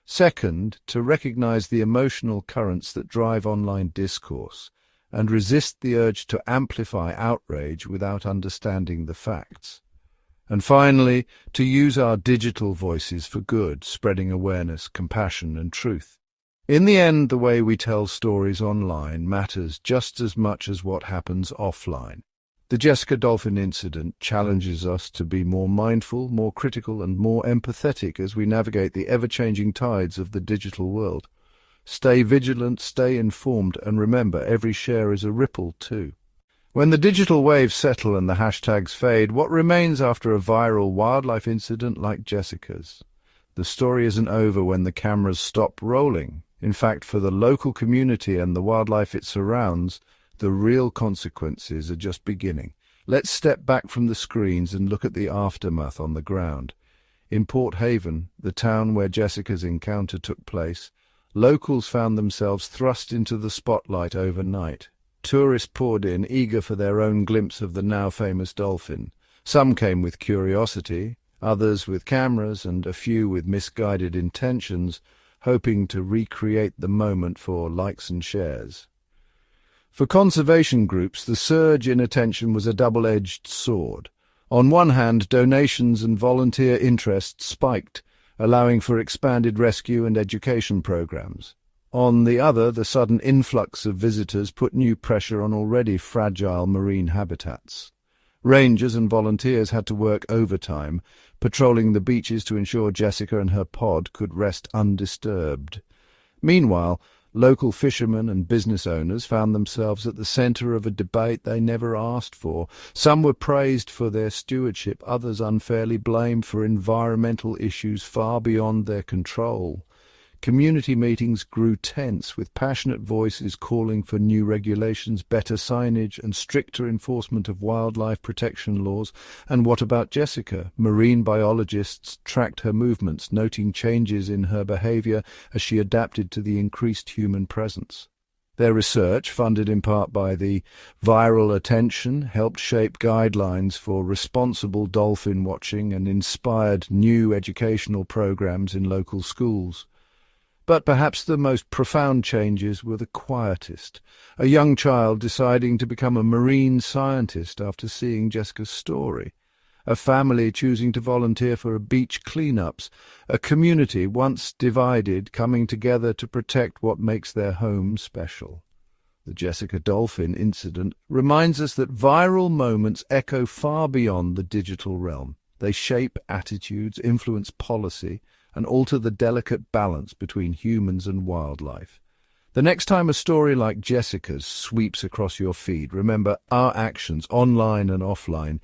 Speaker 1: Second, to recognize the emotional currents that drive online discourse, and resist the urge to amplify outrage without understanding the facts. And finally, to use our digital voices for good, spreading awareness, compassion, and truth. In the end, the way we tell stories online matters just as much as what happens offline. The Jessica Dolphin incident challenges us to be more mindful, more critical, and more empathetic as we navigate the ever-changing tides of the digital world. Stay vigilant, stay informed, and remember, every share is a ripple too. When the digital waves settle and the hashtags fade, what remains after a viral wildlife incident like Jessica's? The story isn't over when the cameras stop rolling. In fact, for the local community and the wildlife it surrounds, The real consequences are just beginning. Let's step back from the screens and look at the aftermath on the ground. In Port Haven, the town where Jessica's encounter took place, locals found themselves thrust into the spotlight overnight. Tourists poured in, eager for their own glimpse of the now-famous Dolphin. Some came with curiosity, others with cameras, and a few with misguided intentions, hoping to recreate the moment for likes and shares. For conservation groups, the surge in attention was a double-edged sword. On one hand, donations and volunteer interest spiked, allowing for expanded rescue and education programs. On the other, the sudden influx of visitors put new pressure on already fragile marine habitats. Rangers and volunteers had to work overtime, patrolling the beaches to ensure Jessica and her pod could rest undisturbed. Meanwhile, local fishermen and business owners found themselves at the center of a debate they never asked for. Some were praised for their stewardship, others unfairly blamed for environmental issues far beyond their control. Community meetings grew tense, with passionate voices calling for new regulations, better signage, and stricter enforcement of wildlife protection laws. And what about Jessica? Marine biologists tracked her movements, noting changes in her behavior as she adapted to the increased human presence. Their research, funded in part by the viral attention, helped shape guidelines for responsible dolphin watching and inspired new educational programs in local schools. But perhaps the most profound changes were the quietest. A young child deciding to become a marine scientist after seeing Jessica's story. A family choosing to volunteer for beach cleanups. A community once divided coming together to protect what makes their home special. The Jessica Dolphin incident reminds us that viral moments echo far beyond the digital realm. They shape attitudes, influence policy, and alter the delicate balance between humans and wildlife. The next time a story like Jessica's sweeps across your feed, remember our actions, online and offline,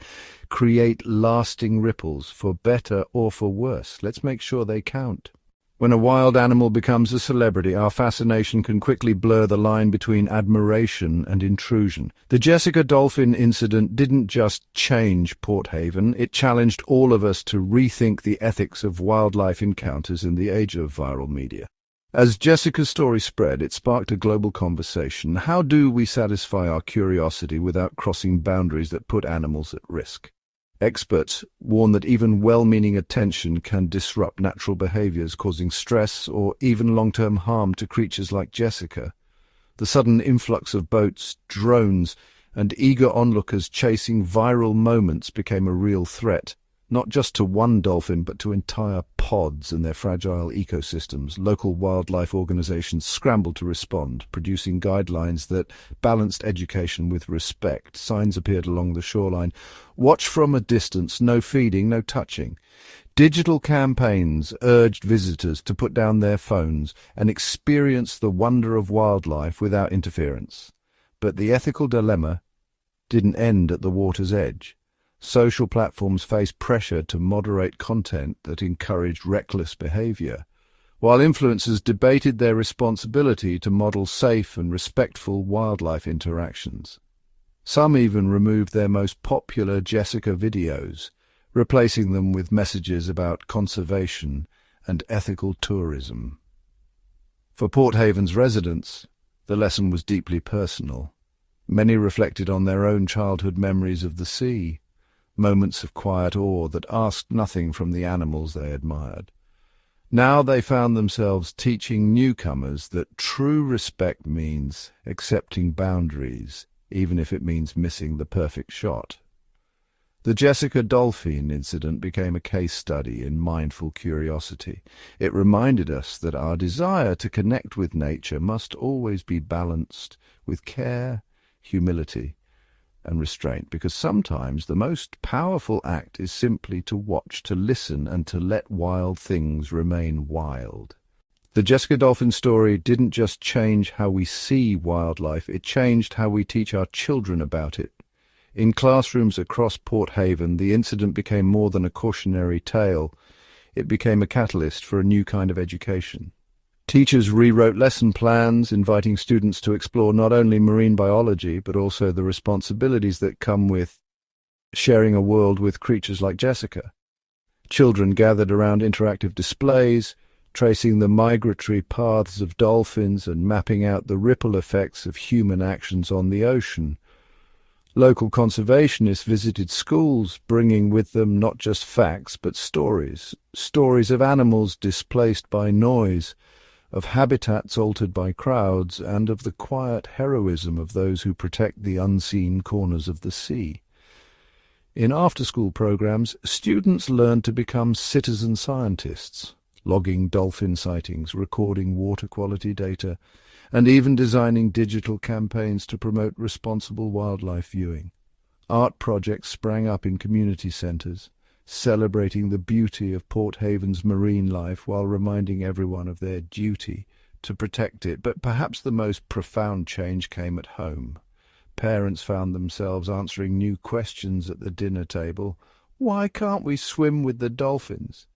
Speaker 1: create lasting ripples, for better or for worse. Let's make sure they count. When a wild animal becomes a celebrity, our fascination can quickly blur the line between admiration and intrusion. The Jessica Dolphin incident didn't just change Port Haven, it challenged all of us to rethink the ethics of wildlife encounters in the age of viral media. As Jessica's story spread, it sparked a global conversation. How do we satisfy our curiosity without crossing boundaries that put animals at risk? Experts warn that even well-meaning attention can disrupt natural behaviors, causing stress or even long-term harm to creatures like Jessica. The sudden influx of boats, drones, and eager onlookers chasing viral moments became a real threat, not just to one dolphin but to entire pods and their fragile ecosystems. Local wildlife organizations scrambled to respond, producing guidelines that balanced education with respect. Signs appeared along the shoreline. Watch from a distance, no feeding, no touching. Digital campaigns urged visitors to put down their phones and experience the wonder of wildlife without interference. But the ethical dilemma didn't end at the water's edge. Social platforms faced pressure to moderate content that encouraged reckless behavior, while influencers debated their responsibility to model safe and respectful wildlife interactions. Some even removed their most popular Jessica videos, replacing them with messages about conservation and ethical tourism. For Port Haven's residents, the lesson was deeply personal. Many reflected on their own childhood memories of the sea, moments of quiet awe that asked nothing from the animals they admired. Now they found themselves teaching newcomers that true respect means accepting boundaries, even if it means missing the perfect shot. The Jessica Dolphin incident became a case study in mindful curiosity. It reminded us that our desire to connect with nature must always be balanced with care, humility, and restraint, because sometimes the most powerful act is simply to watch, to listen, and to let wild things remain wild. The Jessica Dolphin story didn't just change how we see wildlife, it changed how we teach our children about it. In classrooms across Port Haven, the incident became more than a cautionary tale. It became a catalyst for a new kind of education. Teachers rewrote lesson plans, inviting students to explore not only marine biology, but also the responsibilities that come with sharing a world with creatures like Jessica. Children gathered around interactive displays, tracing the migratory paths of dolphins and mapping out the ripple effects of human actions on the ocean. Local conservationists visited schools, bringing with them not just facts but stories of animals displaced by noise, of habitats altered by crowds, and of the quiet heroism of those who protect the unseen corners of the sea. In after-school programs, students learned to become citizen scientists, logging dolphin sightings, recording water quality data, and even designing digital campaigns to promote responsible wildlife viewing. Art projects sprang up in community centres, celebrating the beauty of Port Haven's marine life while reminding everyone of their duty to protect it. But perhaps the most profound change came at home. Parents found themselves answering new questions at the dinner table. Why can't we swim with the dolphins?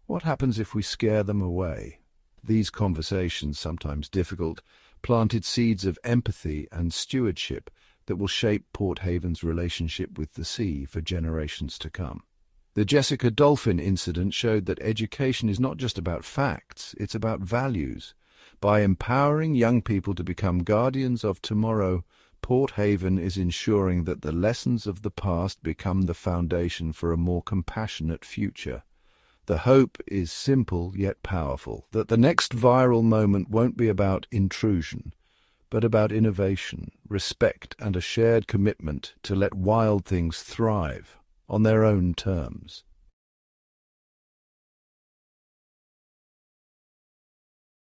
Speaker 1: What happens if we scare them away? These conversations, sometimes difficult, planted seeds of empathy and stewardship that will shape Port Haven's relationship with the sea for generations to come. The Jessica Dolphin incident showed that education is not just about facts, it's about values. By empowering young people to become guardians of tomorrow, Port Haven is ensuring that the lessons of the past become the foundation for a more compassionate future. The hope is simple yet powerful, that the next viral moment won't be about intrusion, but about innovation, respect, and a shared commitment to let wild things thrive on their own terms.